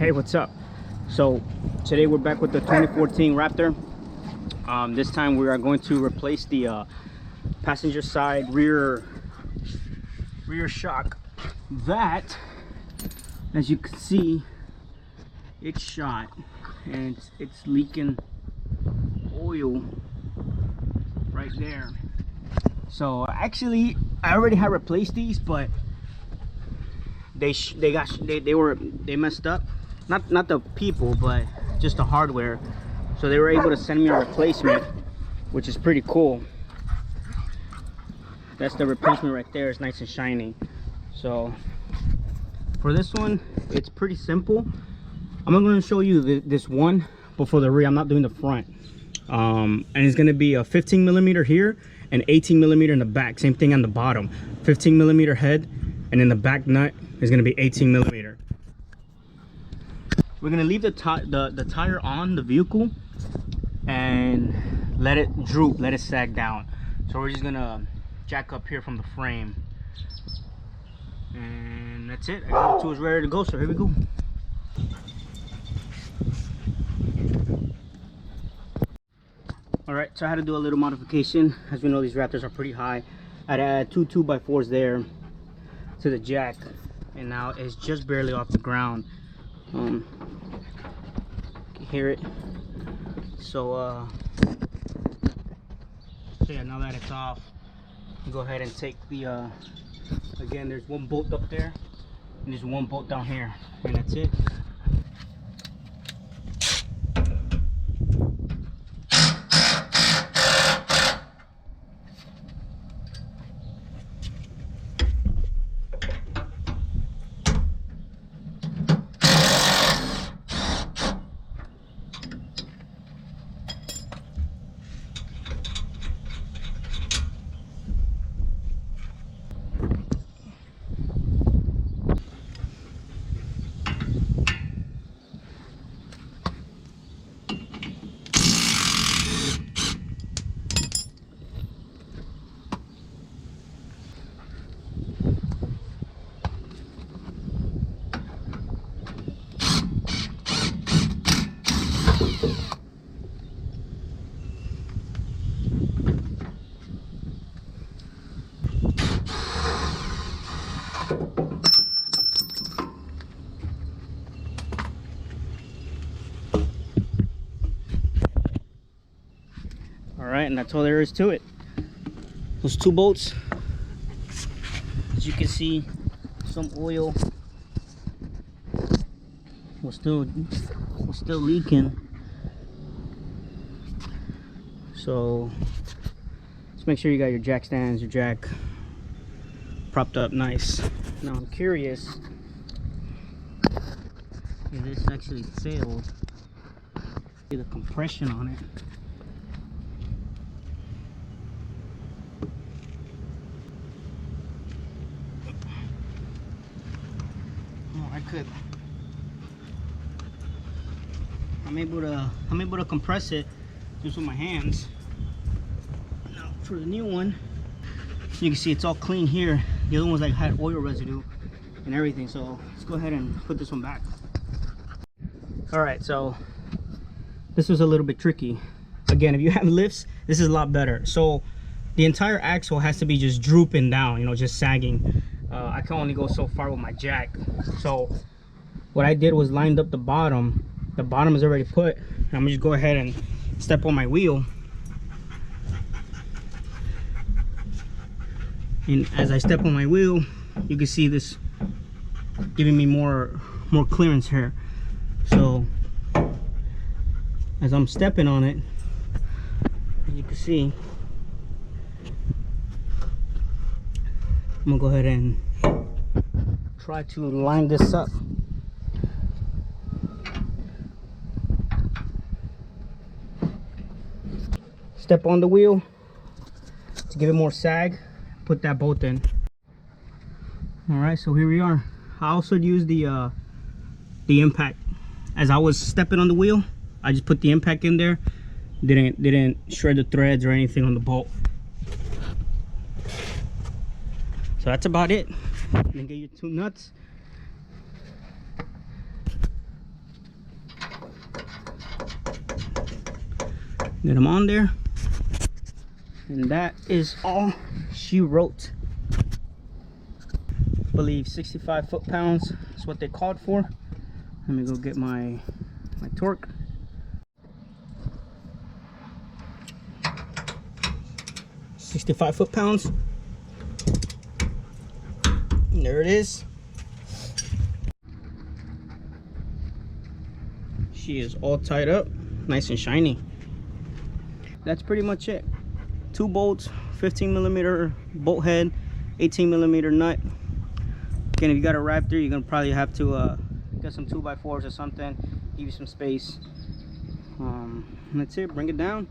Hey, what's up? So today we're back with the 2014 Raptor. This time we are going to replace the passenger side rear shock. That, as you can see, it's shot and it's leaking oil right there. So actually I already had replaced these, but they messed up. Not the people, but just the hardware. So they were able to send me a replacement, which is pretty cool. That's the replacement right there. It's nice and shiny. So for this one, it's pretty simple. I'm going to show you this one, but for the rear, I'm not doing the front. And it's going to be a 15 millimeter here and 18 millimeter in the back. Same thing on the bottom. 15 millimeter head, and in the back nut is going to be 18 millimeter. We're gonna leave the tire on the vehicle and let it droop, let it sag down. So we're just gonna jack up here from the frame, and that's it. I got the tools ready to go, so here we go. All right, so I had to do a little modification. As we know, these Raptors are pretty high. I had to add two 2x4s there to the jack, and now it's just barely off the ground. You can hear it. So yeah, now that it's off, go ahead and take the again, there's one bolt up there and there's one bolt down here, and that's it. Alright, and that's all there is to it. Those two bolts, as you can see, some oil was still leaking. So just make sure you got your jack stands, your jack propped up nice. Now I'm curious if this actually failed. See the compression on it. I'm able to compress it just with my hands. Now for the new one, you can see it's all clean here. The other ones like had oil residue and everything. So let's go ahead and put this one back. All right, so this was a little bit tricky. Again, if you have lifts, this is a lot better. So the entire axle has to be just drooping down, you know, just sagging. I can only go so far with my jack. So what I did was lined up the bottom. The bottom is already put. I'm gonna just go ahead and step on my wheel. And as I step on my wheel, you can see this giving me more clearance here. So as I'm stepping on it, as you can see, I'm gonna go ahead and try to line this up. Step on the wheel to give it more sag, put that bolt in. All right, so here we are. I also used the impact. As I was stepping on the wheel, I just put the impact in there. Didn't shred the threads or anything on the bolt. So that's about it. Then get your two nuts. Get them on there. And that is all she wrote. I believe 65 foot-pounds is what they called for. Let me go get my torque. "65 foot-pounds. And there it is. She is all tied up, nice and shiny. That's pretty much it. 2 bolts, 15mm bolt head, 18mm nut. Again, if you got a Raptor, you're gonna probably have to get some 2x4s or something, give you some space. That's it. Bring it down.